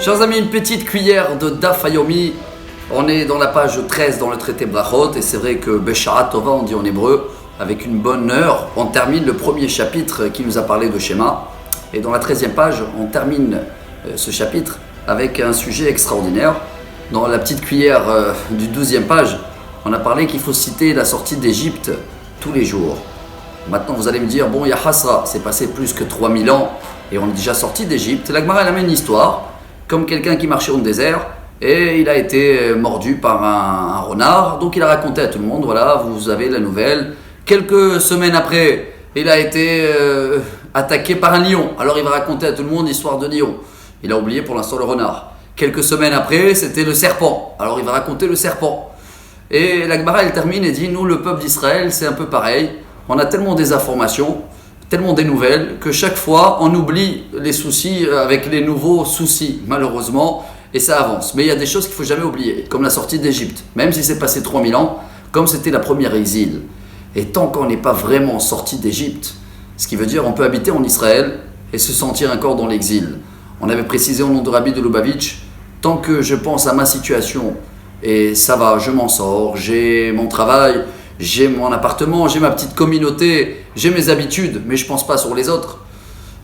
Chers amis, une petite cuillère de Daf Yomi. On est dans la page 13 dans le traité Brachot, et c'est vrai que Besha'a Tova, on dit en hébreu, avec une bonne heure, on termine le premier chapitre qui nous a parlé de schéma. Et dans la 13e page, on termine ce chapitre avec un sujet extraordinaire. Dans la petite cuillère du 12e page, on a parlé qu'il faut citer la sortie d'Égypte tous les jours. Maintenant, vous allez me dire, bon, il y a Hasra, c'est passé plus que 3000 ans, et on est déjà sorti d'Égypte. La Gemara, elle amène une histoire, comme quelqu'un qui marchait au désert, et il a été mordu par un renard. Donc il a raconté à tout le monde, voilà, vous avez la nouvelle. Quelques semaines après, il a été attaqué par un lion. Alors il va raconter à tout le monde l'histoire de lion. Il a oublié pour l'instant le renard. Quelques semaines après, c'était le serpent. Alors il va raconter le serpent. Et la Gemara, elle termine et dit, nous, le peuple d'Israël, c'est un peu pareil. On a tellement des informations, tellement des nouvelles, que chaque fois, on oublie les soucis avec les nouveaux soucis, malheureusement, et ça avance. Mais il y a des choses qu'il ne faut jamais oublier, comme la sortie d'Égypte. Même si c'est passé 3000 ans, comme c'était la première exil. Et tant qu'on n'est pas vraiment sorti d'Égypte, ce qui veut dire on peut habiter en Israël et se sentir encore dans l'exil. On avait précisé au nom de Rabbi de Lubavitch, tant que je pense à ma situation, et ça va, je m'en sors, j'ai mon travail, j'ai mon appartement, j'ai ma petite communauté, j'ai mes habitudes, mais je ne pense pas sur les autres.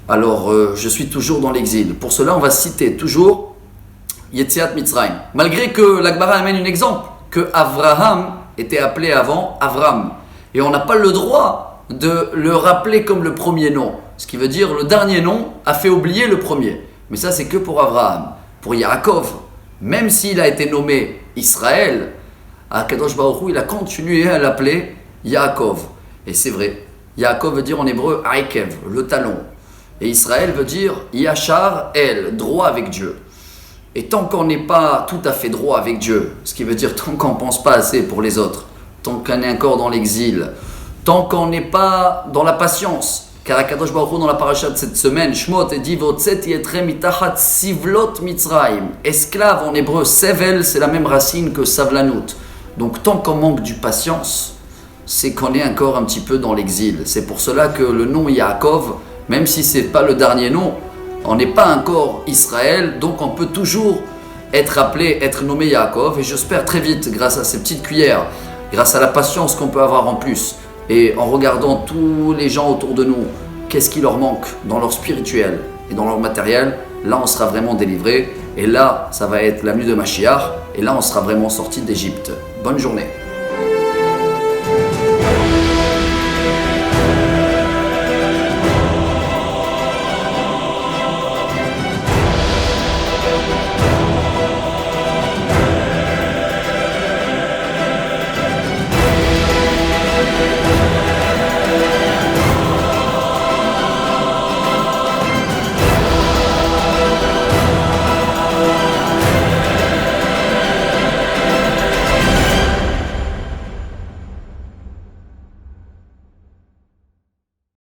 Alors, je suis toujours dans l'exil. Pour cela, on va citer toujours Yetziat Mitzrayim. Malgré que la Gemara amène un exemple, que Avraham était appelé avant Avram. Et on n'a pas le droit de le rappeler comme le premier nom. Ce qui veut dire le dernier nom a fait oublier le premier. Mais ça, c'est que pour Avraham. Pour Yaakov, même s'il a été nommé Israël, Akadosh Baruch Hu, il a continué à l'appeler Yaakov. Et c'est vrai, Yaakov veut dire en hébreu Aikev, le talon. Et Israël veut dire Yachar El, droit avec Dieu. Et tant qu'on n'est pas tout à fait droit avec Dieu, ce qui veut dire tant qu'on ne pense pas assez pour les autres, tant qu'on est encore dans l'exil, tant qu'on n'est pas dans la patience, car Akadosh Baruch Hu dans la paracha de cette semaine, Shmot, dit Votzet yetrem mitachat sivlot Mitzrayim. Esclave en hébreu, sevel, c'est la même racine que savlanut. Donc tant qu'on manque du patience, c'est qu'on est encore un petit peu dans l'exil. C'est pour cela que le nom Yaakov, même si ce n'est pas le dernier nom, on n'est pas encore Israël, donc on peut toujours être appelé, être nommé Yaakov. Et j'espère très vite, grâce à ces petites cuillères, grâce à la patience qu'on peut avoir en plus, et en regardant tous les gens autour de nous, qu'est-ce qui leur manque dans leur spirituel et dans leur matériel, là on sera vraiment délivré. Et là, ça va être la nuit de Mashiach, et là on sera vraiment sorti d'Égypte. Bonne journée.